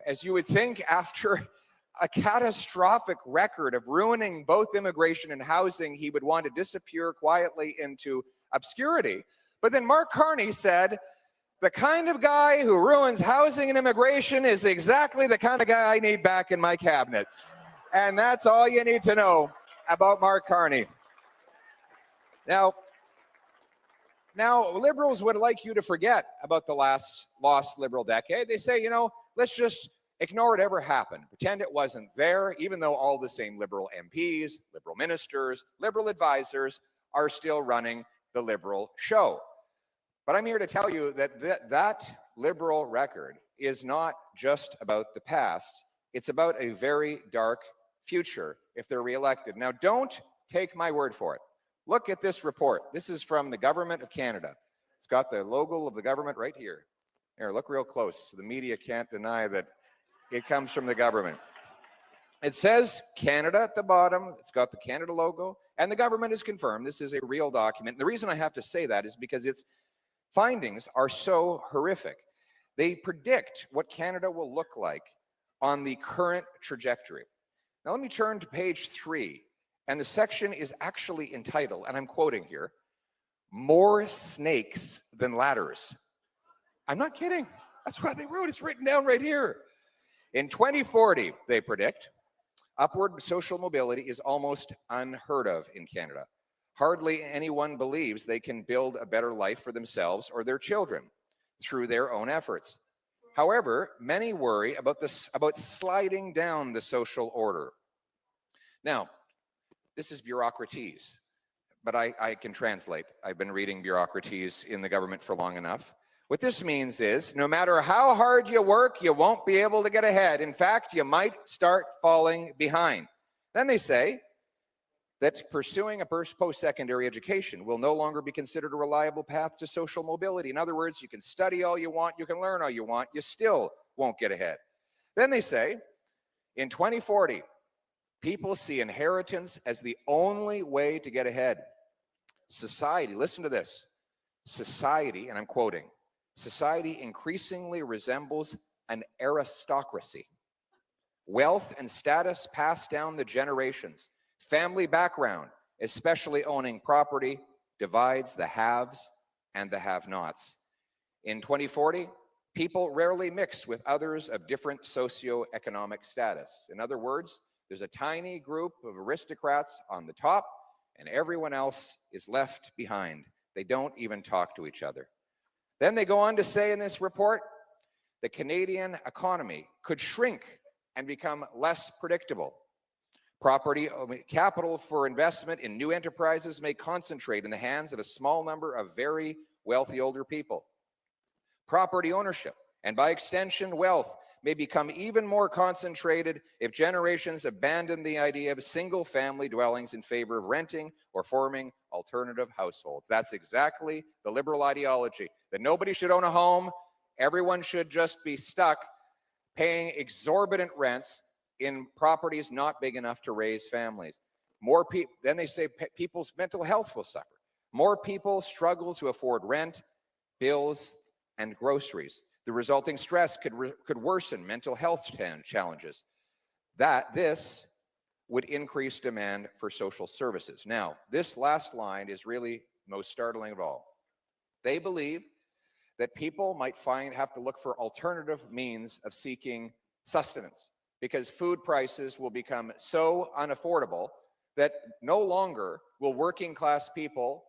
as you would think, after a catastrophic record of ruining both immigration and housing, he would want to disappear quietly into obscurity. But then Mark Carney said, the kind of guy who ruins housing and immigration is exactly the kind of guy I need back in my cabinet. And that's all you need to know about Mark Carney. Now, Liberals would like you to forget about the last lost Liberal decade. They say, you know, let's just ignore it ever happened. Pretend it wasn't there, even though all the same Liberal MPs, Liberal ministers, Liberal advisors are still running the Liberal show. But I'm here to tell you that that Liberal record is not just about the past. It's about a very dark future if they're reelected. Now, don't take my word for it. Look at this report. This is from the Government of Canada. It's got the logo of the government right here. Here, look real close so the media can't deny that it comes from the government. It says Canada at the bottom. It's got the Canada logo, and the government has confirmed this is a real document. And the reason I have to say that is because its findings are so horrific. They predict what Canada will look like on the current trajectory. Now let me turn to page 3, and the section is actually entitled, and I'm quoting here, "More Snakes Than Ladders." I'm not kidding. That's what they wrote. It's written down right here. In 2040, they predict, upward social mobility is almost unheard of in Canada. Hardly anyone believes they can build a better life for themselves or their children through their own efforts. However, many worry about sliding down the social order. Now, this is bureaucraties, but I can translate. I've been reading bureaucraties in the government for long enough. What this means is, no matter how hard you work, you won't be able to get ahead. In fact, you might start falling behind. Then they say that pursuing a post-secondary education will no longer be considered a reliable path to social mobility. In other words, you can study all you want, you can learn all you want, you still won't get ahead. Then they say, in 2040, people see inheritance as the only way to get ahead. Society, listen to this, society, and I'm quoting, society increasingly resembles an aristocracy. Wealth and status passed down the generations. Family background, especially owning property, divides the haves and the have-nots. In 2040, people rarely mix with others of different socioeconomic status. In other words, there's a tiny group of aristocrats on the top, and everyone else is left behind. They don't even talk to each other. Then they go on to say in this report, the Canadian economy could shrink and become less predictable. Capital for investment in new enterprises may concentrate in the hands of a small number of very wealthy older people. Property ownership, and by extension wealth, may become even more concentrated if generations abandon the idea of single-family dwellings in favor of renting or forming alternative households. That's exactly the Liberal ideology, that nobody should own a home, everyone should just be stuck paying exorbitant rents in properties not big enough to raise families. More people, then they say people's mental health will suffer. More people struggle to afford rent, bills, and groceries. The resulting stress could worsen mental health challenges. This would increase demand for social services. Now, this last line is really most startling of all. They believe that people might have to look for alternative means of seeking sustenance, because food prices will become so unaffordable that no longer will working class people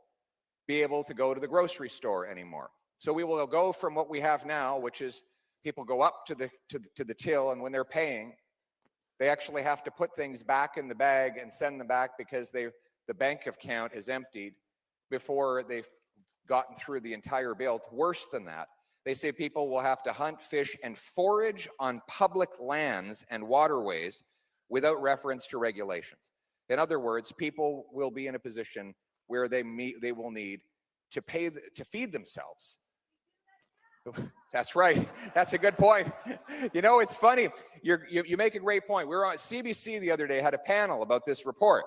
be able to go to the grocery store anymore. So we will go from what we have now, which is people go up to the till, and when they're paying, they actually have to put things back in the bag and send them back because the bank account is emptied before they've gotten through the entire bill. Worse than that, they say people will have to hunt, fish, and forage on public lands and waterways without reference to regulations. In other words, people will be in a position where they will need to feed themselves. That's right. That's a good point. You know, it's funny. You make a great point. We were on CBC the other day, had a panel about this report.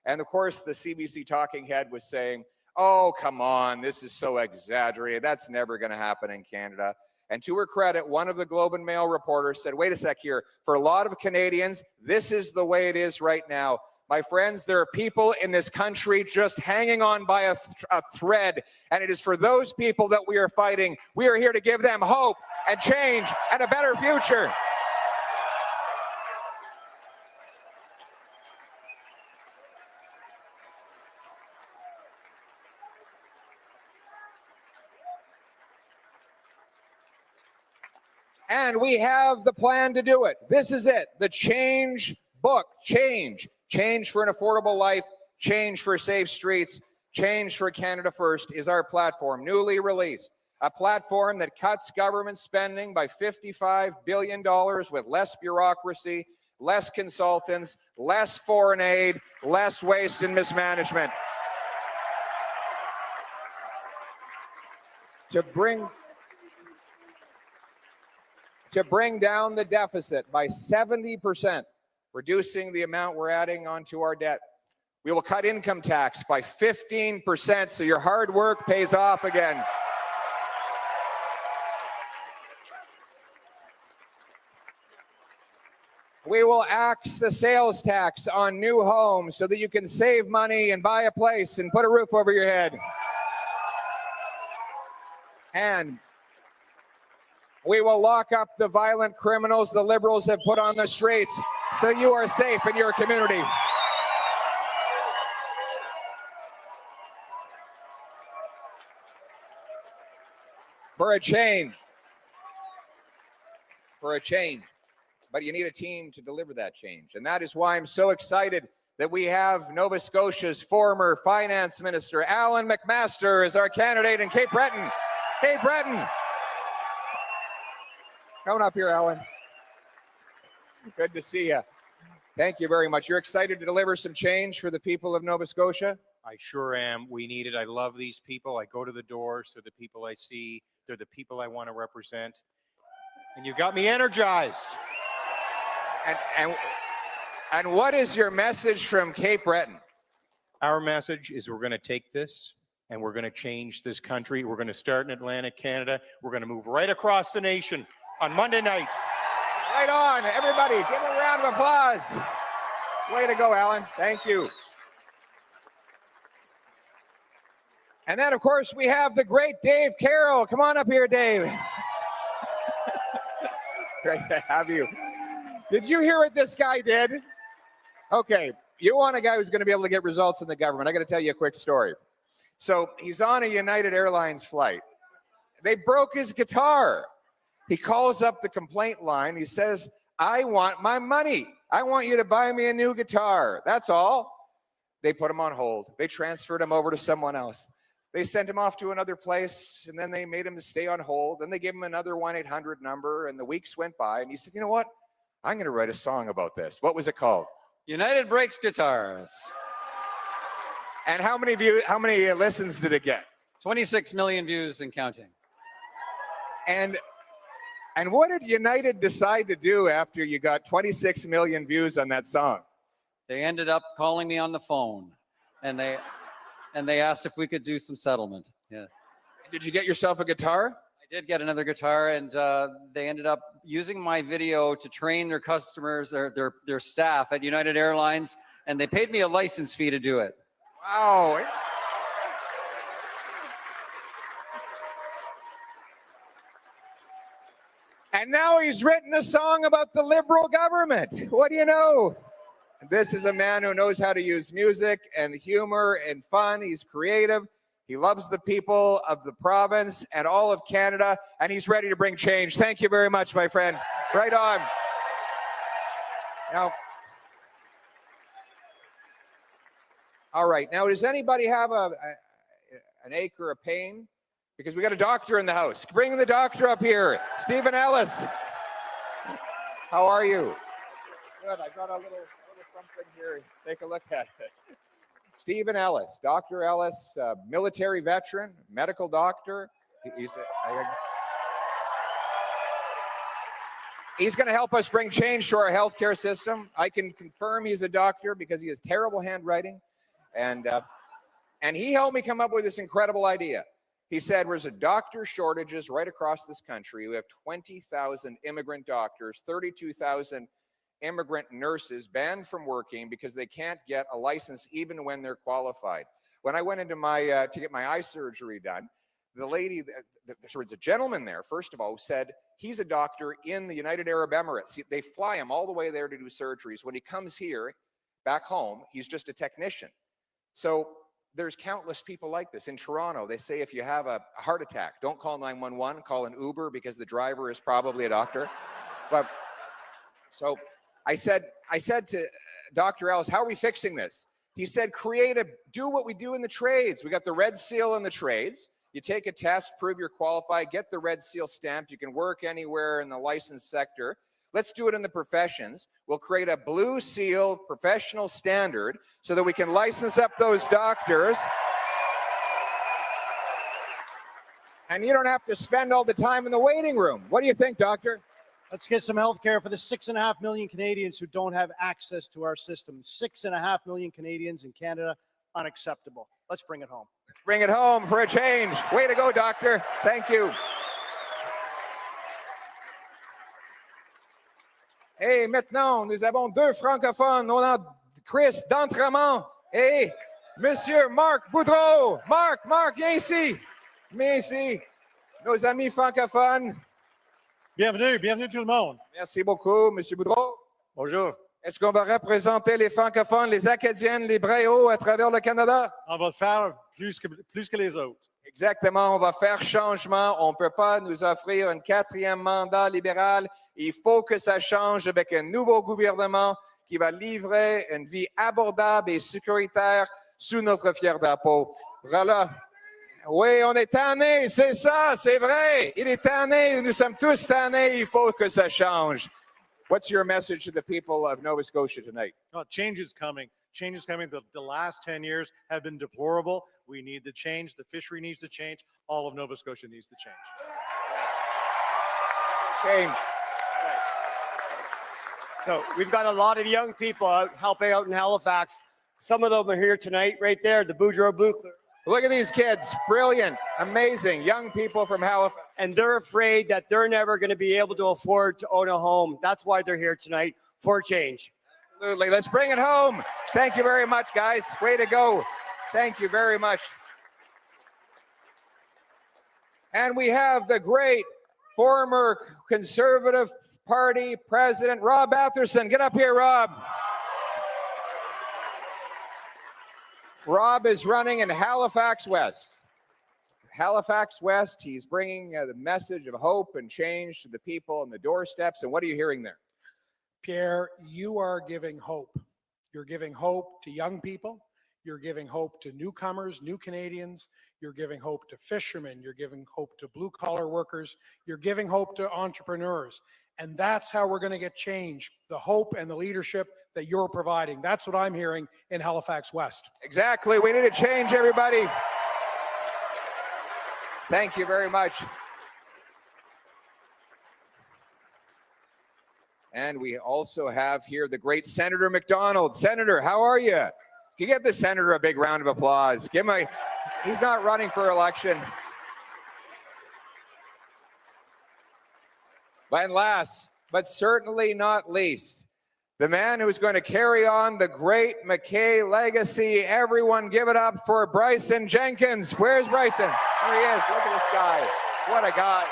And of course, the CBC talking head was saying, oh, come on, this is so exaggerated. That's never going to happen in Canada. And to her credit, one of the Globe and Mail reporters said, wait a sec here, for a lot of Canadians, this is the way it is right now. My friends, there are people in this country just hanging on by a thread, and it is for those people that we are fighting. We are here to give them hope and change and a better future. And we have the plan to do it. This is it, the Change book. Change. Change for an affordable life, change for safe streets, change for Canada First is our platform, newly released. A platform that cuts government spending by $55 billion with less bureaucracy, less consultants, less foreign aid, less waste and mismanagement. To bring down the deficit by 70%. Reducing the amount we're adding onto our debt. We will cut income tax by 15% so your hard work pays off again. We will axe the sales tax on new homes so that you can save money and buy a place and put a roof over your head. And we will lock up the violent criminals the Liberals have put on the streets so you are safe in your community. For a change. For a change. But you need a team to deliver that change. And that is why I'm so excited that we have Nova Scotia's former finance minister, Alan McMaster, as our candidate in Cape Breton. Cape Breton. Coming up here, Alan. Good to see you. Thank you very much. You're excited to deliver some change for the people of Nova Scotia? I sure am. We need it. I love these people. I go to the doors. They're the people I see. They're the people I want to represent. And you got me energized. And what is your message from Cape Breton? Our message is we're going to take this and we're going to change this country. We're going to start in Atlantic Canada. We're going to move right across the nation on Monday night. Right on, everybody, give a round of applause. Way to go, Alan. Thank you. And then, of course, we have the great Dave Carroll. Come on up here, Dave. Great to have you. Did you hear what this guy did? Okay, you want a guy who's going to be able to get results in the government. I got to tell you a quick story. So he's on a United Airlines flight. They broke his guitar. He calls up the complaint line. He says, I want my money. I want you to buy me a new guitar. That's all. They put him on hold. They transferred him over to someone else. They sent him off to another place, and then they made him stay on hold. Then they gave him another 1-800 number, and the weeks went by, and he said, you know what? I'm going to write a song about this. What was it called? United Breaks Guitars. And how many listens did it get? 26 million views and counting. And what did United decide to do after you got 26 million views on that song? They ended up calling me on the phone, and they asked if we could do some settlement. Yes. Did you get yourself a guitar? I did get another guitar, and they ended up using my video to train their customers, their staff at United Airlines, and they paid me a license fee to do it. Wow. And now he's written a song about the Liberal government. What do you know? This is a man who knows how to use music and humor and fun. He's creative. He loves the people of the province and all of Canada, and he's ready to bring change. Thank you very much, my friend. Right on. Now, all right. Now, does anybody have an ache or a pain? Because we got a doctor in the house. Bring the doctor up here. Stephen Ellis. How are you? Good. I got a little something here. Take a look at it. Stephen Ellis. Dr. Ellis, military veteran, medical doctor. He's going to help us bring change to our healthcare system. I can confirm he's a doctor because he has terrible handwriting. And he helped me come up with this incredible idea. He said there's a doctor shortages right across this country. We have 20,000 immigrant doctors, 32,000 immigrant nurses banned from working because they can't get a license even when they're qualified. When I went into my to get my eye surgery done, the lady, there's a gentleman there, first of all, who said he's a doctor in the United Arab Emirates. They fly him all the way there to do surgeries. When he comes here, back home, he's just a technician. So there's countless people like this. In Toronto, they say if you have a heart attack, don't call 911, call an Uber because the driver is probably a doctor. But so I said to Dr. Ellis, how are we fixing this? He said, do what we do in the trades. We got the red seal in the trades. You take a test, prove you're qualified, get the red seal stamped. You can work anywhere in the licensed sector. Let's do it in the professions. We'll create a blue seal professional standard so that we can license up those doctors. And you don't have to spend all the time in the waiting room. What do you think, doctor? Let's get some health care for the 6.5 million Canadians who don't have access to our system. 6.5 million Canadians in Canada, unacceptable. Let's bring it home. Bring it home for a change. Way to go, doctor. Thank you. Et maintenant, nous avons deux francophones. On a Chris d'Entremont et Monsieur Marc Boudreau. Marc, viens ici. Viens ici. Nos amis francophones. Bienvenue tout le monde. Merci beaucoup, Monsieur Boudreau. Bonjour. Est-ce qu'on va représenter les francophones, les Acadiennes, les Bréaux à travers le Canada? On va le faire plus que les autres. Exactement, on va faire changement. On ne peut pas nous offrir un 4e mandat libéral. Il faut que ça change avec un nouveau gouvernement qui va livrer une vie abordable et sécuritaire sous notre fier drapeau. Voilà. Oui, on est tannés, c'est ça, c'est vrai. Il est tanné, nous sommes tous tannés. Il faut que ça change. What's your message to the people of Nova Scotia tonight? Oh, change is coming. Change is coming. The last 10 years have been deplorable. We need to change. The fishery needs to change. All of Nova Scotia needs to change. Change. So we've got a lot of young people out helping out in Halifax. Some of them are here tonight, right there, the Boudreau Blue. Look at these kids. Brilliant. Amazing. Young people from Halifax. And they're afraid that they're never going to be able to afford to own a home. That's why they're here tonight, for change. Absolutely. Let's bring it home. Thank you very much, guys. Way to go. Thank you very much. And we have the great former Conservative Party President, Rob Atherson. Get up here, Rob. Rob is running in Halifax West. Halifax West, he's bringing the message of hope and change to the people on the doorsteps. And what are you hearing there? Pierre, you are giving hope. You're giving hope to young people. You're giving hope to newcomers, new Canadians. You're giving hope to fishermen. You're giving hope to blue-collar workers. You're giving hope to entrepreneurs. And that's how we're going to get change, the hope and the leadership that you're providing. That's what I'm hearing in Halifax West. Exactly. We need to change, everybody. Thank you very much. And we also have here the great Senator MacDonald. Senator, how are you? Can you give the senator a big round of applause? Give him he's not running for election. And last, but certainly not least, the man who's going to carry on the great MacKay legacy. Everyone give it up for Brycen Jenkins. Where's Brycen? There he is. Look at this guy. What a guy.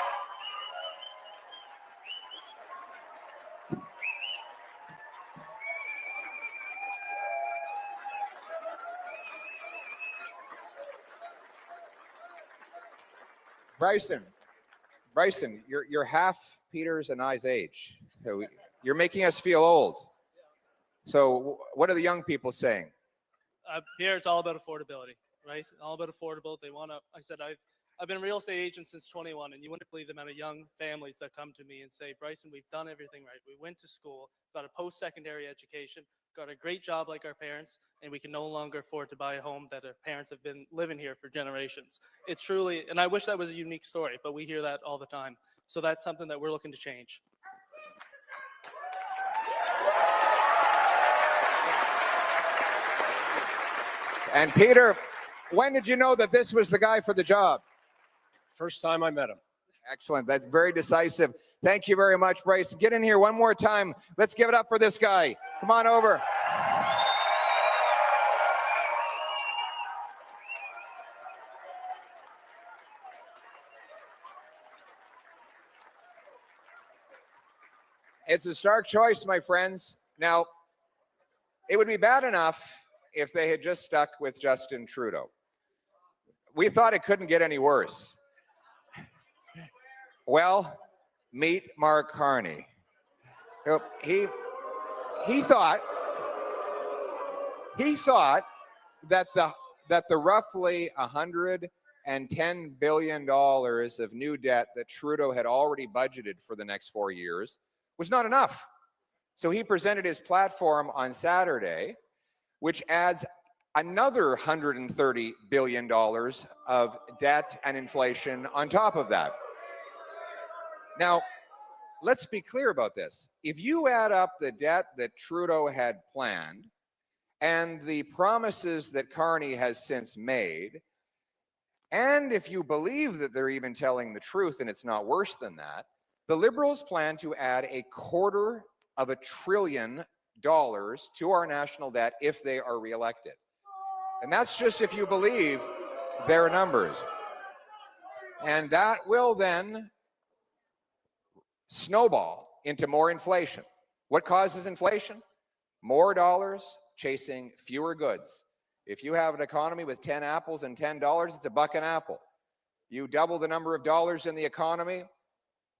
Brycen, you're half Peter's and I's age. So you're making us feel old. So what are the young people saying? Pierre, it's all about affordability, right? All about affordable. They want to, I said, I've been a real estate agent since 21, and you wouldn't believe the amount of young families that come to me and say, Brycen, we've done everything right. We went to school, got a post-secondary education, got a great job like our parents, and we can no longer afford to buy a home that our parents have been living here for generations. It's truly, and I wish that was a unique story, but we hear that all the time. So that's something that we're looking to change. And Peter, when did you know that this was the guy for the job? first time I met him. Excellent. That's very decisive. Thank you very much, Bryce. Get in here one more time. Let's give it up for this guy. Come on over. It's a stark choice, my friends. Now, it would be bad enough if they had just stuck with Justin Trudeau. We thought it couldn't get any worse. Well, meet Mark Carney. He thought that the roughly $110 billion of new debt that Trudeau had already budgeted for the next 4 years was not enough. So he presented his platform on Saturday, which adds another $130 billion of debt and inflation on top of that. Now, let's be clear about this. If you add up the debt that Trudeau had planned and the promises that Carney has since made, and if you believe that they're even telling the truth and it's not worse than that, the Liberals plan to add $250 billion to our national debt if they are reelected. And that's just if you believe their numbers. And that will then snowball into more inflation. What causes inflation? More dollars chasing fewer goods. If you have an economy with 10 apples and $10, it's $1 an apple. You double the number of dollars in the economy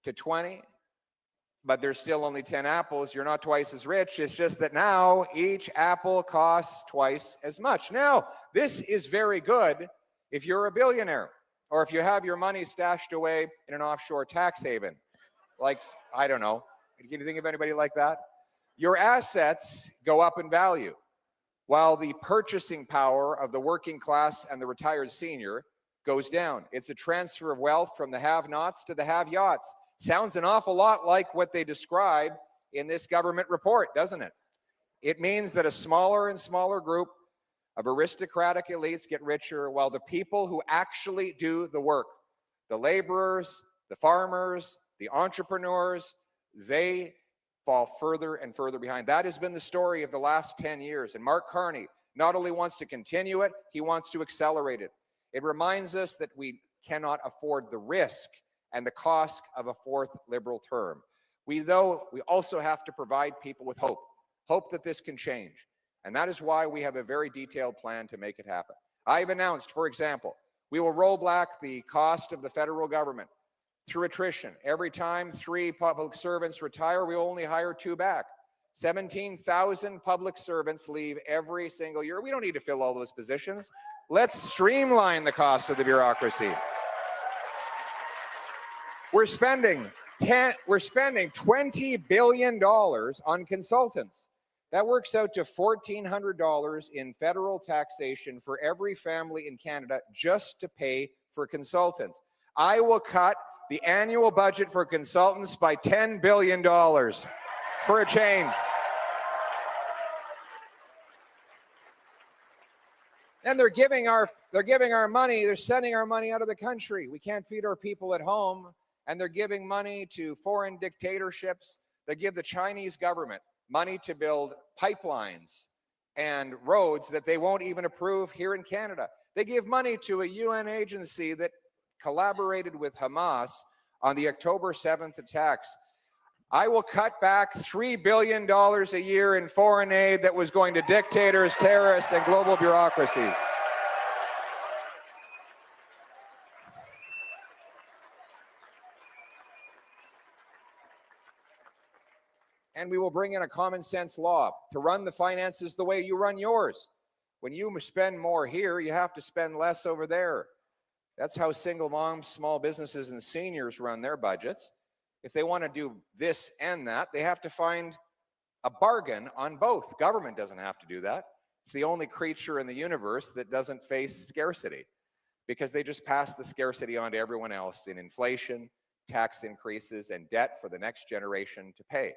to 20, but there's still only 10 apples. You're not twice as rich. It's just that now each apple costs twice as much. Now, this is very good if you're a billionaire or if you have your money stashed away in an offshore tax haven. Like, I don't know. Can you think of anybody like that? Your assets go up in value, while the purchasing power of the working class and the retired senior goes down. It's a transfer of wealth from the have-nots to the have-yachts. Sounds an awful lot like what they describe in this government report, doesn't it? It means that a smaller and smaller group of aristocratic elites get richer, while the people who actually do the work, the laborers, the farmers, the entrepreneurs, they fall further and further behind. That has been the story of the last 10 years. And Mark Carney not only wants to continue it, he wants to accelerate it. It reminds us that we cannot afford the risk and the cost of a fourth Liberal term. We also have to provide people with hope that this can change. And that is why we have a very detailed plan to make it happen. I've announced, for example, we will roll back the cost of the federal government through attrition. Every time 3 public servants retire, we will only hire 2 back. 17,000 public servants leave every single year. We don't need to fill all those positions. Let's streamline the cost of the bureaucracy. We're spending $20 billion on consultants. That works out to $1,400 in federal taxation for every family in Canada just to pay for consultants. I will cut the annual budget for consultants by $10 billion for a change. And they're giving our money, they're sending our money out of the country. We can't feed our people at home. And they're giving money to foreign dictatorships. They give the Chinese government money to build pipelines and roads that they won't even approve here in Canada. They give money to a UN agency that collaborated with Hamas on the October 7th attacks. I will cut back $3 billion a year in foreign aid that was going to dictators, terrorists, and global bureaucracies. And we will bring in a common sense law to run the finances the way you run yours. When you spend more here, you have to spend less over there. That's how single moms, small businesses, and seniors run their budgets. If they want to do this and that, they have to find a bargain on both. Government doesn't have to do that. It's the only creature in the universe that doesn't face scarcity, because they just pass the scarcity on to everyone else in inflation, tax increases, and debt for the next generation to pay.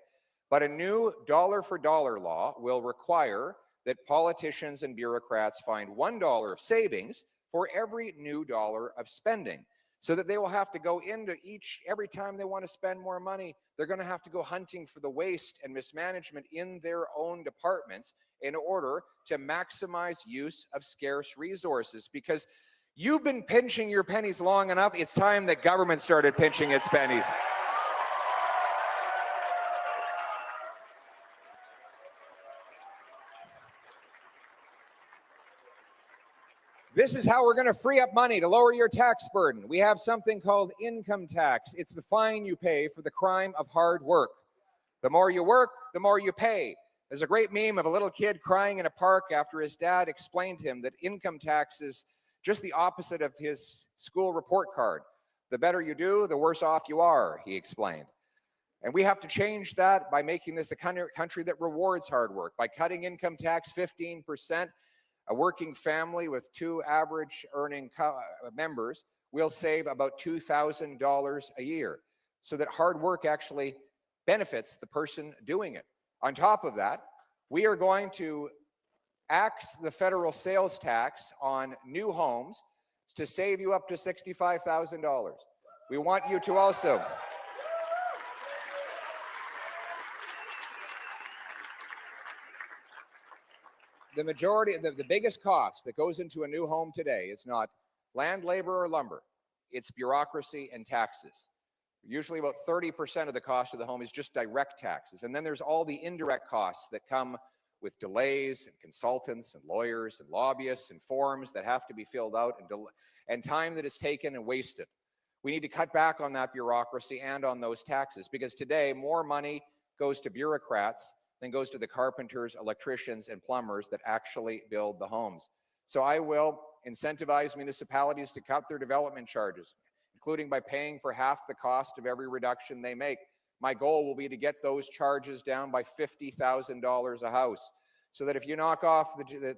But a new dollar-for-dollar law will require that politicians and bureaucrats find $1 of savings for every new dollar of spending. so that they will have to go into every time they want to spend more money, they're going to have to go hunting for the waste and mismanagement in their own departments in order to maximize use of scarce resources. Because you've been pinching your pennies long enough, it's time that government started pinching its pennies. This is how we're going to free up money to lower your tax burden. We have something called income tax. It's the fine you pay for the crime of hard work. The more you work, the more you pay. There's a great meme of a little kid crying in a park after his dad explained to him that income tax is just the opposite of his school report card. The better you do, the worse off you are, he explained. And we have to change that by making this a country that rewards hard work, by cutting income tax 15%. A working family with 2 average earning members will save about $2,000 a year, so that hard work actually benefits the person doing it. On top of that, we are going to axe the federal sales tax on new homes to save you up to $65,000. We want you to also the biggest cost that goes into a new home today is not land, labor, or lumber. It's bureaucracy and taxes. Usually about 30% of the cost of the home is just direct taxes. And then there's all the indirect costs that come with delays and consultants and lawyers and lobbyists and forms that have to be filled out and time that is taken and wasted. We need to cut back on that bureaucracy and on those taxes, because today more money goes to bureaucrats than goes to the carpenters, electricians, and plumbers that actually build the homes. So I will incentivize municipalities to cut their development charges, including by paying for half the cost of every reduction they make. My goal will be to get those charges down by $50,000 a house, so that if you knock off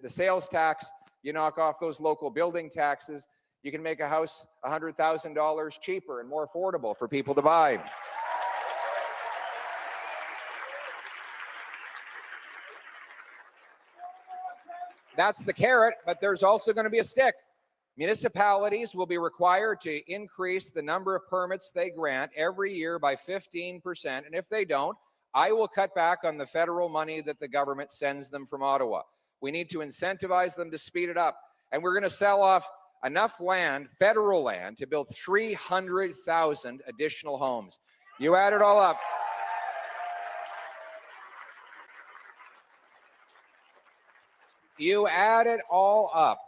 the sales tax, you knock off those local building taxes, you can make a house $100,000 cheaper and more affordable for people to buy. That's the carrot, but there's also going to be a stick. Municipalities will be required to increase the number of permits they grant every year by 15%. And if they don't, I will cut back on the federal money that the government sends them from Ottawa. We need to incentivize them to speed it up. And we're going to sell off enough land, federal land, to build 300,000 additional homes. You add it all up. You add it all up,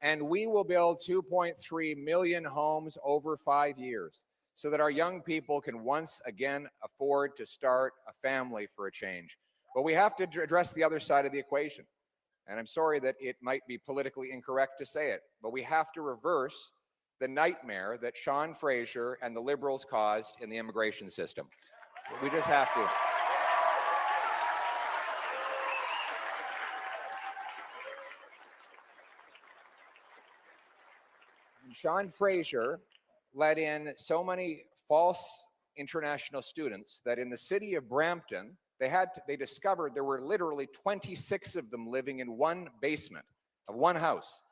and we will build 2.3 million homes over 5 years, so that our young people can once again afford to start a family for a change. But we have to address the other side of the equation. And I'm sorry that it might be politically incorrect to say it, but we have to reverse the nightmare that Sean Fraser and the Liberals caused in the immigration system. We just have to. Sean Fraser let in so many false international students that in the city of Brampton, they discovered there were literally 26 of them living in one basement of one house.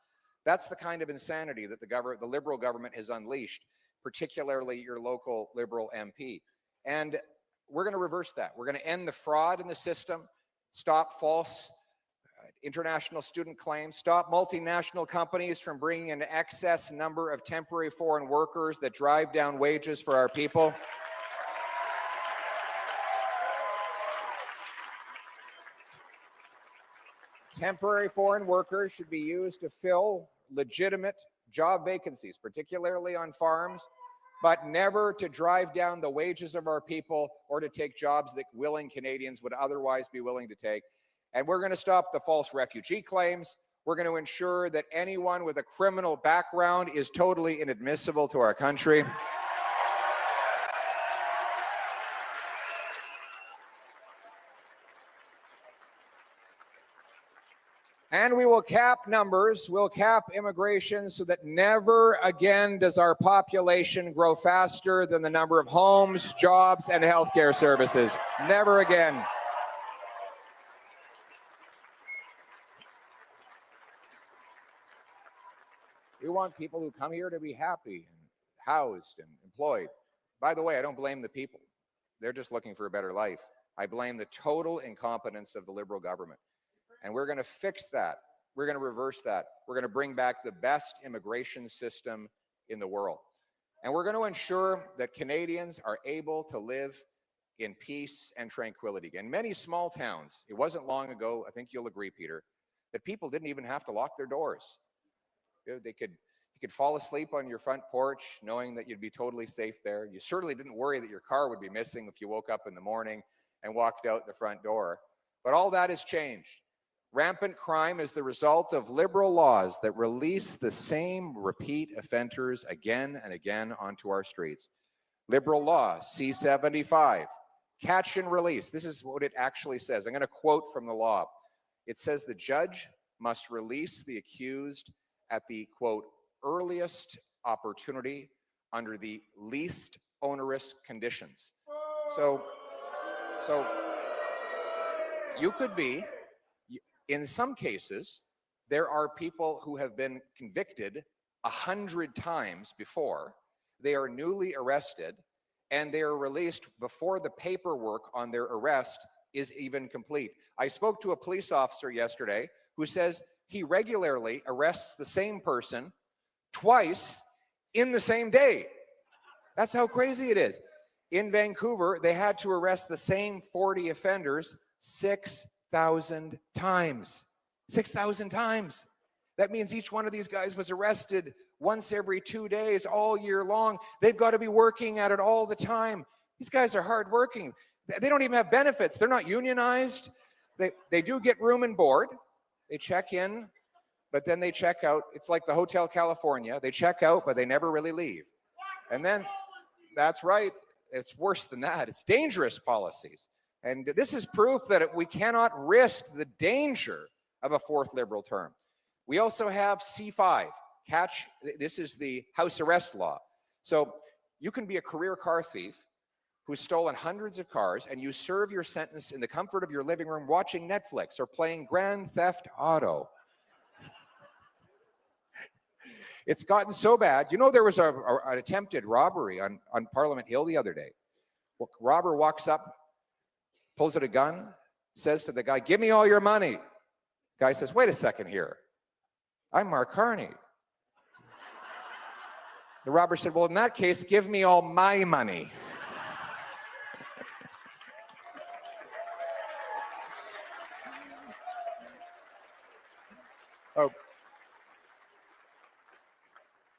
That's the kind of insanity that the Liberal government has unleashed, particularly your local Liberal MP. And we're going to reverse that. We're going to end the fraud in the system, stop false international student claims, stop multinational companies from bringing an excess number of temporary foreign workers that drive down wages for our people. Temporary foreign workers should be used to fill legitimate job vacancies, particularly on farms, but never to drive down the wages of our people or to take jobs that willing Canadians would otherwise be willing to take. And we're going to stop the false refugee claims. We're going to ensure that anyone with a criminal background is totally inadmissible to our country. And we will cap numbers, we'll cap immigration so that never again does our population grow faster than the number of homes, jobs, and healthcare services. Never again. We want people who come here to be happy housed, and employed. By the way, I don't blame the people. They're just looking for a better life. I blame the total incompetence of the Liberal government. And we're going to fix that. We're going to reverse that. We're going to bring back the best immigration system in the world. And we're going to ensure that Canadians are able to live in peace and tranquility. In many small towns, it wasn't long ago, I think you'll agree, Peter, that people didn't even have to lock their doors. You could fall asleep on your front porch knowing that you'd be totally safe there. You certainly didn't worry that your car would be missing if you woke up in the morning and walked out the front door. But all that has changed. Rampant crime is the result of Liberal laws that release the same repeat offenders again and again onto our streets. Liberal law C-75, catch and release. This is what it actually says. I'm going to quote from the law. It says the judge must release the accused at the, quote, earliest opportunity under the least onerous conditions. So you could be, in some cases, there are people who have been convicted 100 times before. They are newly arrested, and they are released before the paperwork on their arrest is even complete. I spoke to a police officer yesterday who says he regularly arrests the same person twice in the same day. That's how crazy it is. In Vancouver, they had to arrest the same 40 offenders 6,000 times. 6,000 times. That means each one of these guys was arrested once every 2 days all year long. They've got to be working at it all the time. These guys are hardworking. They don't even have benefits. They're not unionized. They do get room and board. They check in, but then they check out. It's like the Hotel California. They check out, but they never really leave. And then, that's right. It's worse than that. It's dangerous policies. And this is proof that we cannot risk the danger of a fourth Liberal term. We also have C5, catch. This is the house arrest law. So you can be a career car thief who's stolen hundreds of cars, and you serve your sentence in the comfort of your living room watching Netflix or playing Grand Theft Auto. It's gotten so bad. You know, there was an attempted robbery on Parliament Hill the other day. Well, robber walks up, pulls out a gun, says to the guy, "Give me all your money." Guy says, "Wait a second here. I'm Mark Carney." The robber said, "Well, in that case, give me all my money." Oh.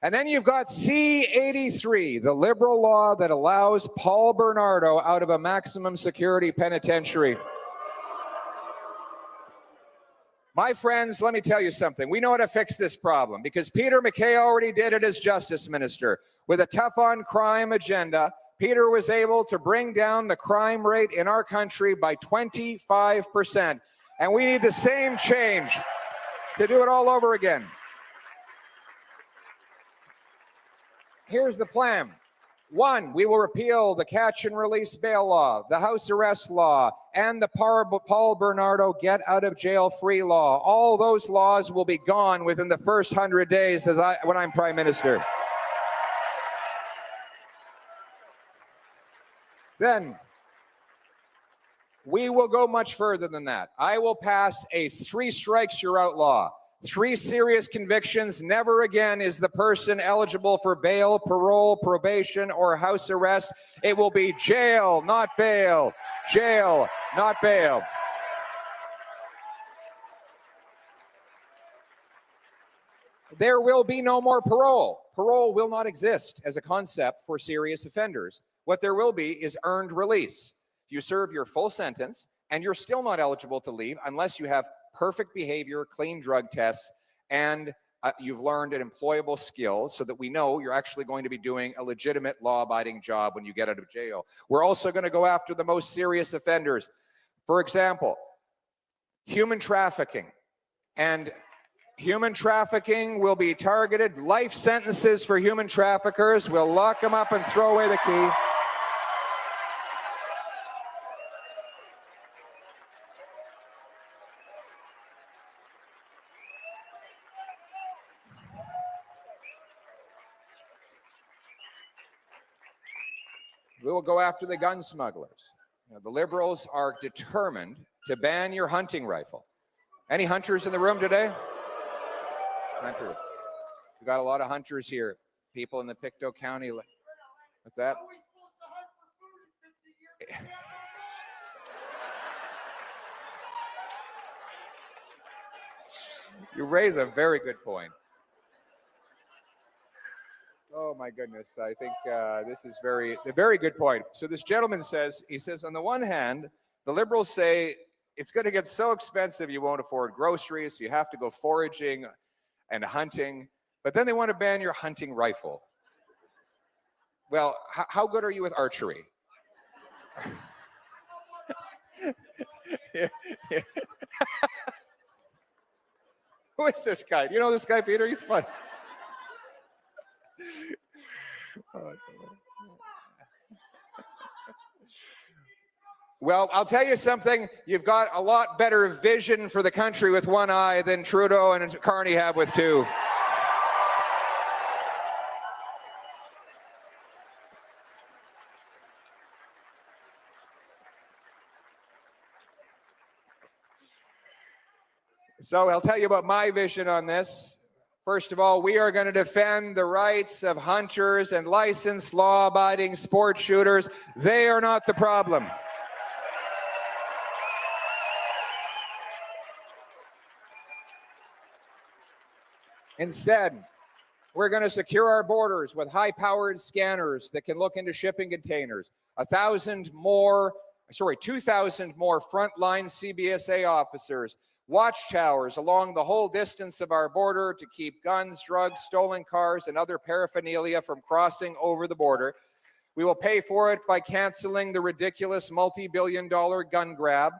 And then you've got C-83, the Liberal law that allows Paul Bernardo out of a maximum security penitentiary. My friends, let me tell you something. We know how to fix this problem because Peter MacKay already did it as Justice Minister. With a tough-on-crime agenda, Peter was able to bring down the crime rate in our country by 25%. And we need the same change to do it all over again. Here's the plan. 1, we will repeal the catch and release bail law, the house arrest law, and the Paul Bernardo get out of jail free law. All those laws will be gone within the first 100 days when I'm Prime Minister. Then we will go much further than that. I will pass a 3 strikes you're out law. 3 serious convictions, never again is the person eligible for bail, parole, probation, or house arrest. It will be jail, not bail. Jail, not bail. There will be no more parole. Parole will not exist as a concept for serious offenders. What there will be is earned release. You serve your full sentence, and you're still not eligible to leave unless you have perfect behavior, clean drug tests, and you've learned an employable skill so that we know you're actually going to be doing a legitimate law-abiding job when you get out of jail. We're also going to go after the most serious offenders. For example, human trafficking. And human trafficking will be targeted. Life sentences for human traffickers. We'll lock them up and throw away the key. We will go after the gun smugglers. You know, the Liberals are determined to ban your hunting rifle. Any hunters in the room today? Hunters. We've got a lot of hunters here. People in the Pictou County. What's that? You raise a very good point. Oh my goodness, I think this is a very good point. So this gentleman says, he says, on the one hand, the Liberals say it's going to get so expensive you won't afford groceries, so you have to go foraging and hunting, but then they want to ban your hunting rifle. Well, how good are you with archery? Yeah. Who is this guy? Do you know this guy, Peter? He's fun. Well, I'll tell you something. You've got a lot better vision for the country with one eye than Trudeau and Carney have with two. So I'll tell you about my vision on this. First of all, we are going to defend the rights of hunters and licensed law-abiding sport shooters. They are not the problem. Instead, we're going to secure our borders with high-powered scanners that can look into shipping containers. 2,000 more frontline CBSA officers, watchtowers along the whole distance of our border to keep guns, drugs, stolen cars, and other paraphernalia from crossing over the border. We will pay for it by canceling the ridiculous multi-billion-dollar gun grab,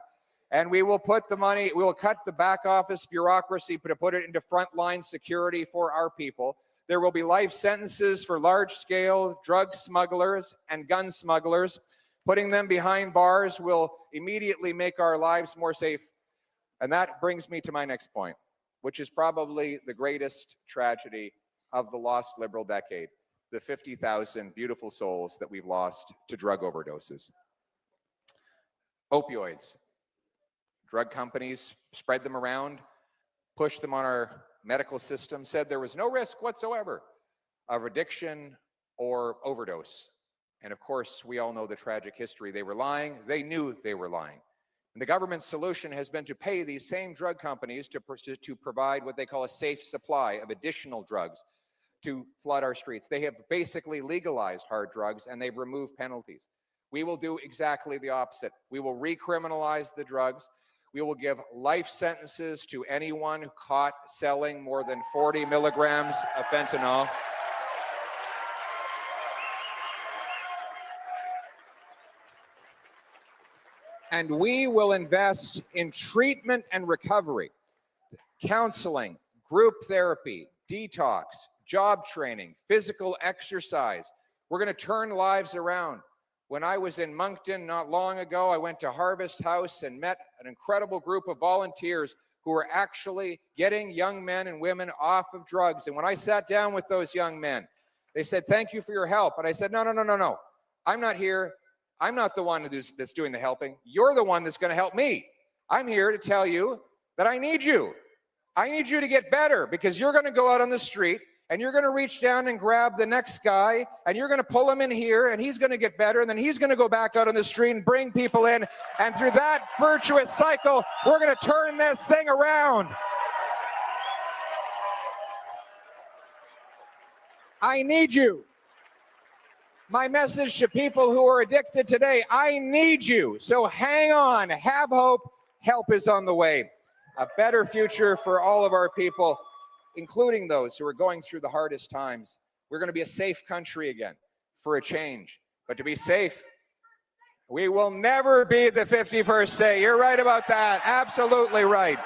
and we will cut the back office bureaucracy to put it into frontline security for our people. There will be life sentences for large-scale drug smugglers and gun smugglers. Putting them behind bars will immediately make our lives more safe. And that brings me to my next point, which is probably the greatest tragedy of the lost Liberal decade, the 50,000 beautiful souls that we've lost to drug overdoses. Opioids. Drug companies spread them around, pushed them on our medical system, said there was no risk whatsoever of addiction or overdose. And of course, we all know the tragic history. They were lying. They knew they were lying. And the government's solution has been to pay these same drug companies to provide what they call a safe supply of additional drugs to flood our streets. They have basically legalized hard drugs and they've removed penalties. We will do exactly the opposite. We will recriminalize the drugs. We will give life sentences to anyone caught selling more than 40 milligrams of fentanyl. And we will invest in treatment and recovery, counseling, group therapy, detox, job training, physical exercise. We're going to turn lives around. When I was in Moncton not long ago, I went to Harvest House and met an incredible group of volunteers who were actually getting young men and women off of drugs. And when I sat down with those young men, they said, "Thank you for your help." And I said, No. I'm not here. I'm not the one that's doing the helping. You're the one that's going to help me. I'm here to tell you that I need you. I need you to get better because you're going to go out on the street and you're going to reach down and grab the next guy and you're going to pull him in here and he's going to get better and then he's going to go back out on the street and bring people in. And through that virtuous cycle, we're going to turn this thing around. I need you. My message to people who are addicted today, I need you. So hang on, have hope, help is on the way. A better future for all of our people, including those who are going through the hardest times. We're going to be a safe country again for a change. But to be safe, we will never be the 51st state. You're right about that. Absolutely right.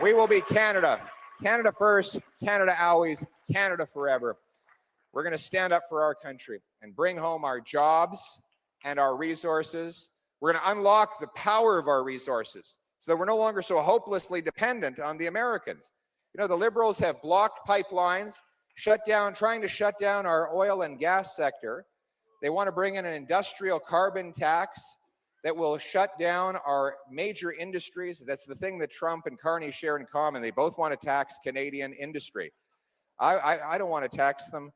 We will be Canada. Canada first, Canada always, Canada forever. We're going to stand up for our country and bring home our jobs and our resources. We're going to unlock the power of our resources so that we're no longer so hopelessly dependent on the Americans. You know, the Liberals have blocked pipelines, trying to shut down our oil and gas sector. They want to bring in an industrial carbon tax that will shut down our major industries. That's the thing that Trump and Carney share in common. They both want to tax Canadian industry. I don't want to tax them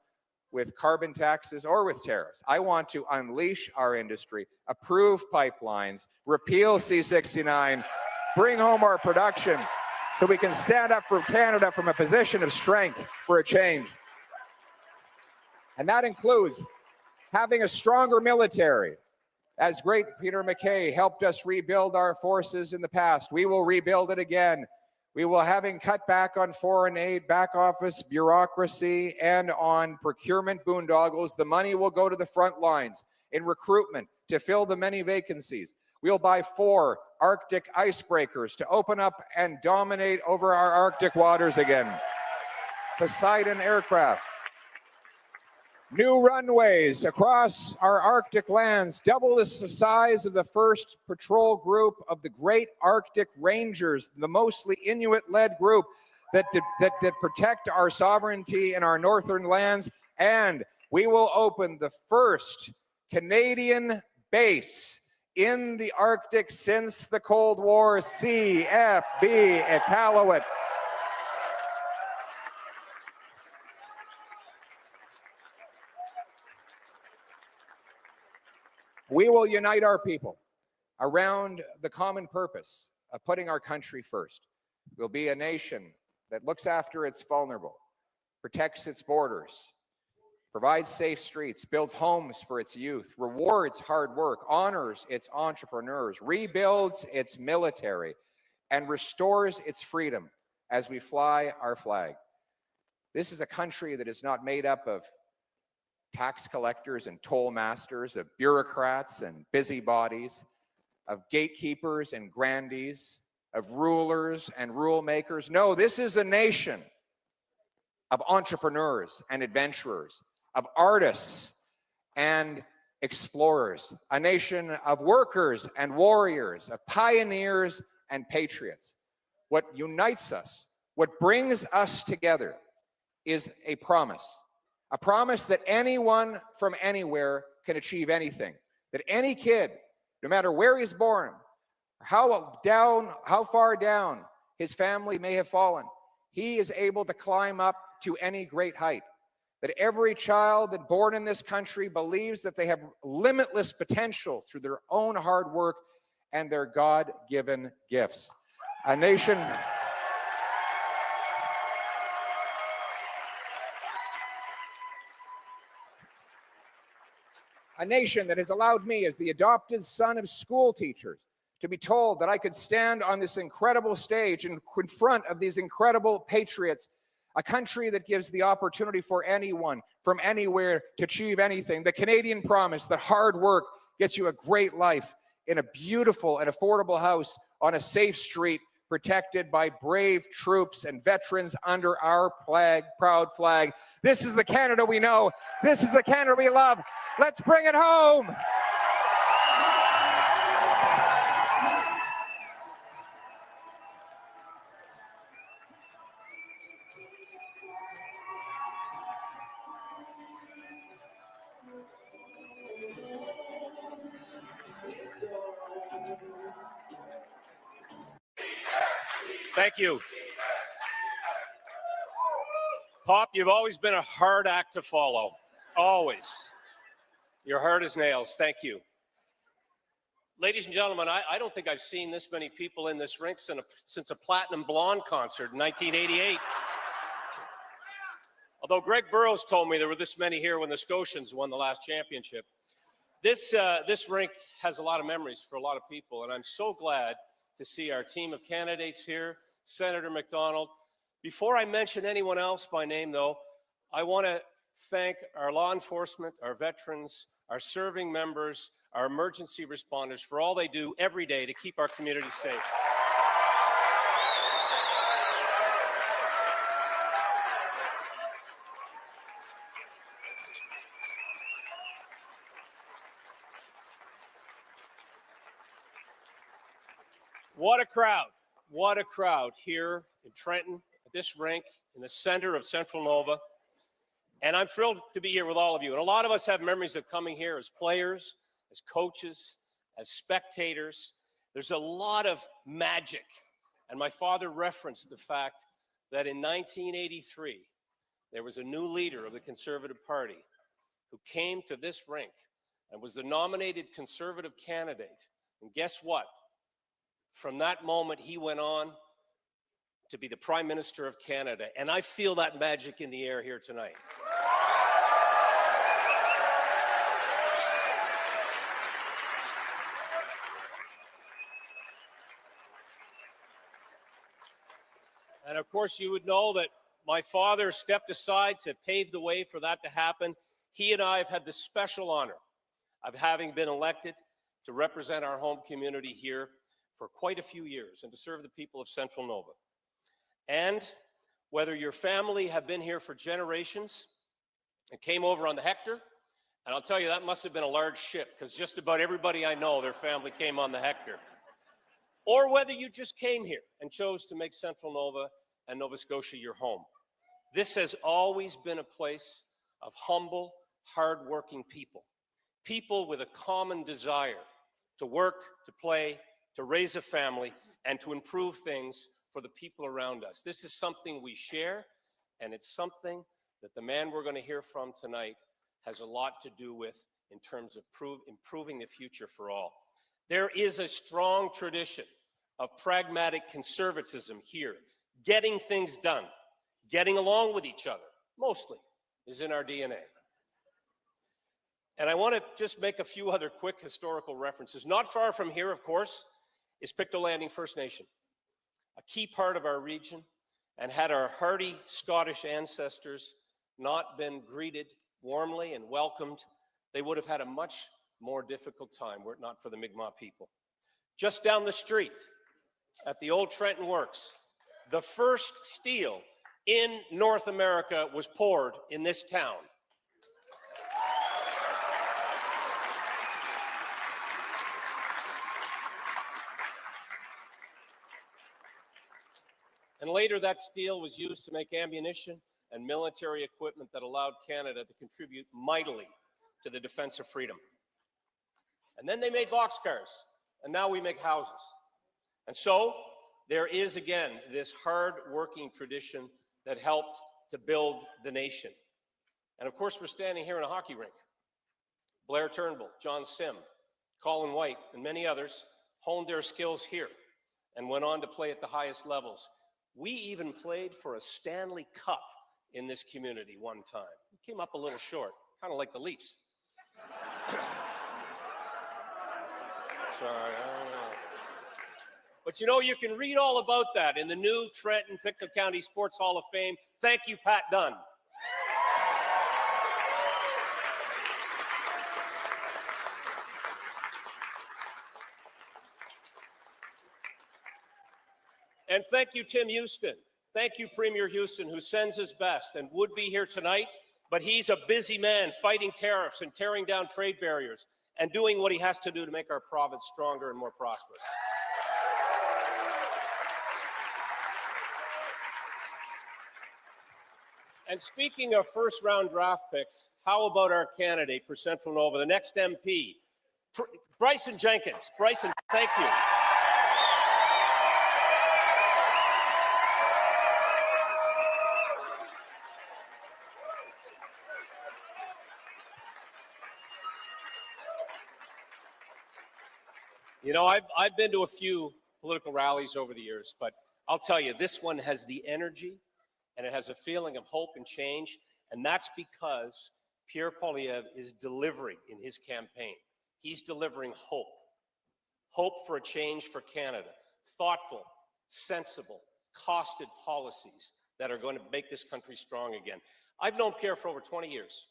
with carbon taxes or with tariffs. I want to unleash our industry, approve pipelines, repeal C-69, bring home our production so we can stand up for Canada from a position of strength for a change. And that includes having a stronger military. As great Peter MacKay helped us rebuild our forces in the past, we will rebuild it again. We will having cut back on foreign aid, back office bureaucracy, and on procurement boondoggles. The money will go to the front lines in recruitment to fill the many vacancies. We'll buy 4 Arctic icebreakers to open up and dominate over our Arctic waters again. Poseidon aircraft. New runways across our Arctic lands, double the size of the first patrol group of the Great Arctic Rangers, the mostly Inuit-led group that protect our sovereignty in our northern lands. And we will open the first Canadian base in the Arctic since the Cold War, CFB Iqaluit. We will unite our people around the common purpose of putting our country first. We'll be a nation that looks after its vulnerable, protects its borders, provides safe streets, builds homes for its youth, rewards hard work, honors its entrepreneurs, rebuilds its military, and restores its freedom as we fly our flag. This is a country that is not made up of tax collectors and toll masters, of bureaucrats and busybodies, of gatekeepers and grandees, of rulers and rule makers. No, this is a nation of entrepreneurs and adventurers, of artists and explorers, a nation of workers and warriors, of pioneers and patriots. What unites us, what brings us together, is a promise that anyone from anywhere can achieve anything, that any kid, no matter where he's born, how far down his family may have fallen, he is able to climb up to any great height. That every child that born in this country believes that they have limitless potential through their own hard work and their God-given gifts. A nation that has allowed me, as the adopted son of school teachers, to be told that I could stand on this incredible stage in front of these incredible patriots, a country that gives the opportunity for anyone from anywhere to achieve anything. The Canadian promise that hard work gets you a great life in a beautiful and affordable house on a safe street, protected by brave troops and veterans under our proud flag. This is the Canada we know. This is the Canada we love. Let's bring it home. Thank you. Pop, you've always been a hard act to follow. Always. You're hard as nails. Thank you. Ladies and gentlemen, I don't think I've seen this many people in this rink since a Platinum Blonde concert in 1988. Although Greg Burrows told me there were this many here when the Scotians won the last championship. This rink has a lot of memories for a lot of people, and I'm so glad to see our team of candidates here. Senator MacDonald. Before I mention anyone else by name, though, I want to thank our law enforcement, our veterans, our serving members, our emergency responders for all they do every day to keep our community safe. What a crowd here in Trenton, at this rink, in the center of Central Nova. And I'm thrilled to be here with all of you. And a lot of us have memories of coming here as players, as coaches, as spectators. There's a lot of magic. And my father referenced the fact that in 1983, there was a new leader of the Conservative Party who came to this rink and was the nominated Conservative candidate. And guess what? From that moment, he went on to be the Prime Minister of Canada. And I feel that magic in the air here tonight. And of course, you would know that my father stepped aside to pave the way for that to happen. He and I have had the special honor of having been elected to represent our home community here for quite a few years and to serve the people of Central Nova. And whether your family have been here for generations and came over on the Hector, and I'll tell you, that must have been a large ship because just about everybody I know, their family came on the Hector. Or whether you just came here and chose to make Central Nova and Nova Scotia your home. This has always been a place of humble, hardworking people. People with a common desire to work, to play, to raise a family, and to improve things for the people around us. This is something we share, and it's something that the man we're going to hear from tonight has a lot to do with in terms of improving the future for all. There is a strong tradition of pragmatic conservatism here. Getting things done, getting along with each other, mostly, is in our DNA. And I want to just make a few other quick historical references. Not far from here, of course, is Pictou Landing First Nation, a key part of our region, and had our hardy Scottish ancestors not been greeted warmly and welcomed, they would have had a much more difficult time were it not for the Mi'kmaq people. Just down the street at the old Trenton Works, the first steel in North America was poured in this town. And later that steel was used to make ammunition and military equipment that allowed Canada to contribute mightily to the defense of freedom. And then they made boxcars, and now we make houses. And so there is, again, this hard-working tradition that helped to build the nation. And of course, we're standing here in a hockey rink. Blair Turnbull, John Sim, Colin White, and many others honed their skills here and went on to play at the highest levels. We even played for a Stanley Cup in this community one time. We came up a little short, kind of like the Leafs. Sorry. But you know, you can read all about that in the new Trenton Pictou County Sports Hall of Fame. Thank you, Pat Dunn. And thank you, Tim Houston. Thank you, Premier Houston, who sends his best and would be here tonight, but he's a busy man fighting tariffs and tearing down trade barriers and doing what he has to do to make our province stronger and more prosperous. And speaking of first-round draft picks, how about our candidate for Central Nova, the next MP, Brycen Jenkins. Brycen, thank you. You know, I've been to a few political rallies over the years, but I'll tell you, this one has the energy and it has a feeling of hope and change, and that's because Pierre Poilievre is delivering in his campaign. He's delivering hope. Hope for a change for Canada. Thoughtful, sensible, costed policies that are going to make this country strong again. I've known Pierre for over 20 years,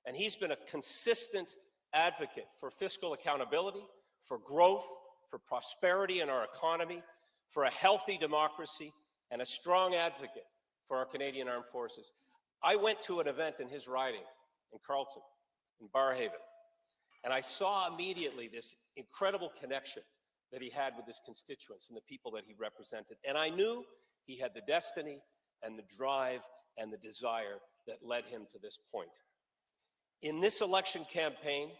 and he's been a consistent advocate for fiscal accountability, for growth, for prosperity in our economy, for a healthy democracy, and a strong advocate for our Canadian Armed Forces. I went to an event in his riding in Carleton, in Barrhaven, and I saw immediately this incredible connection that he had with his constituents and the people that he represented. And I knew he had the destiny and the drive and the desire that led him to this point. In this election campaign,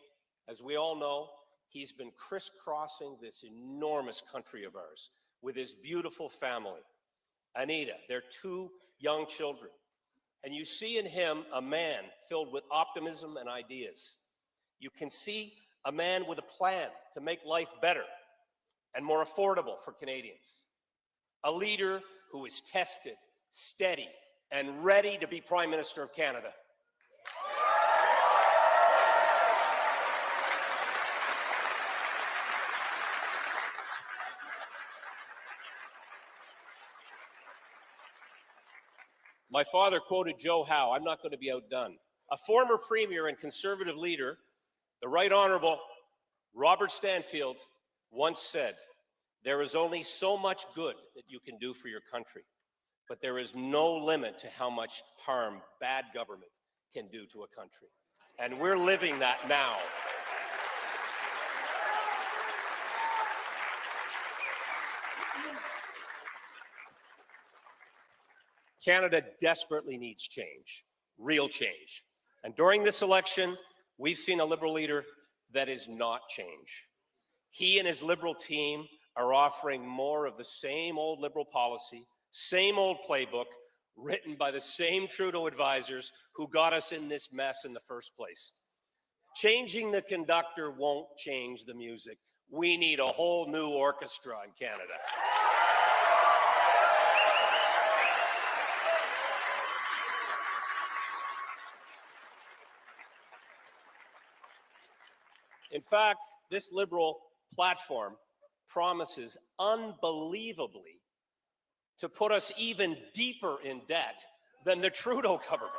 as we all know, he's been crisscrossing this enormous country of ours with his beautiful family, Anita, their 2 young children. And you see in him a man filled with optimism and ideas. You can see a man with a plan to make life better and more affordable for Canadians. A leader who is tested, steady, and ready to be Prime Minister of Canada. My father quoted Joe Howe, I'm not going to be outdone. A former premier and conservative leader, the Right Honourable Robert Stanfield, once said, "There is only so much good that you can do for your country, but there is no limit to how much harm bad government can do to a country." And we're living that now. Canada desperately needs change, real change. And during this election, we've seen a Liberal leader that is not change. He and his Liberal team are offering more of the same old Liberal policy, same old playbook, written by the same Trudeau advisors who got us in this mess in the first place. Changing the conductor won't change the music. We need a whole new orchestra in Canada. In fact, this Liberal platform promises unbelievably to put us even deeper in debt than the Trudeau government.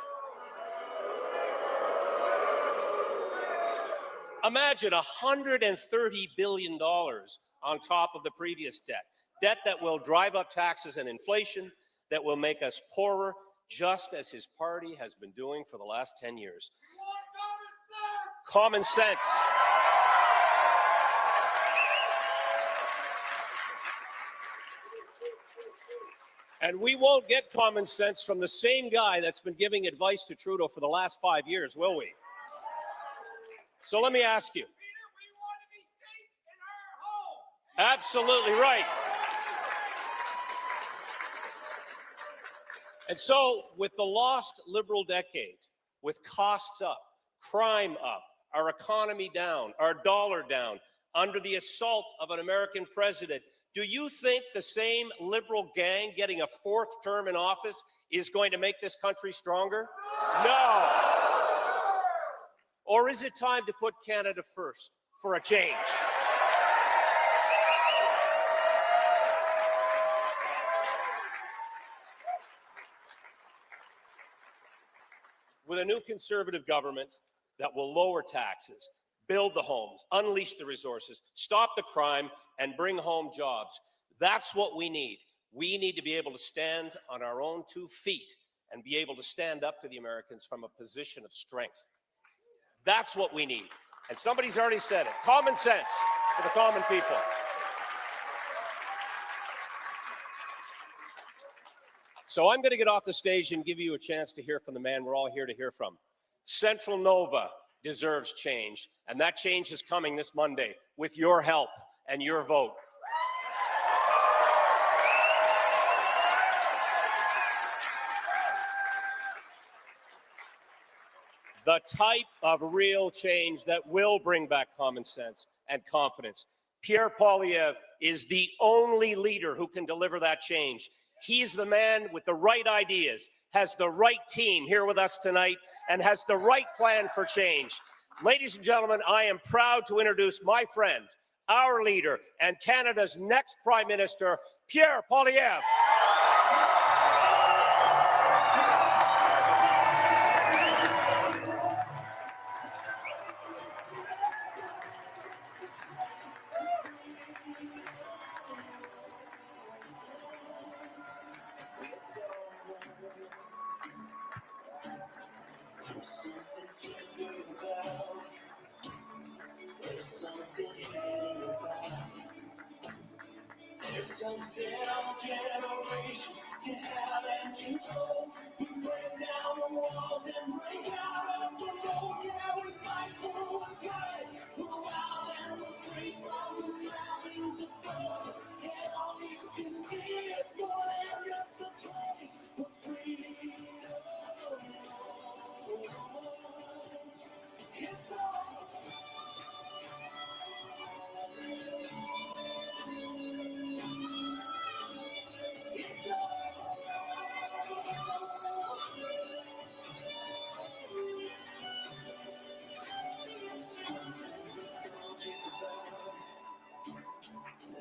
Imagine $130 billion on top of the previous debt. Debt that will drive up taxes and inflation, that will make us poorer, just as his party has been doing for the last 10 years. Common sense. And we won't get common sense from the same guy that's been giving advice to Trudeau for the last 5 years, will we? So let me ask you. Absolutely right. And so, with the lost Liberal decade, with costs up, crime up, our economy down, our dollar down, under the assault of an American president, do you think the same Liberal gang getting a 4th term in office is going to make this country stronger? No. Or is it time to put Canada first for a change? With a new Conservative government that will lower taxes, build the homes, unleash the resources, stop the crime, and bring home jobs. That's what we need. We need to be able to stand on our own 2 feet and be able to stand up to the Americans from a position of strength. That's what we need. And somebody's already said it. Common sense for the common people. So I'm going to get off the stage and give you a chance to hear from the man we're all here to hear from. Central Nova deserves change, and that change is coming this Monday with your help and your vote. The type of real change that will bring back common sense and confidence. Pierre Poilievre is the only leader who can deliver that change. He's the man with the right ideas, has the right team here with us tonight, and has the right plan for change. Ladies and gentlemen, I am proud to introduce my friend, our leader, and Canada's next Prime Minister, Pierre Poilievre.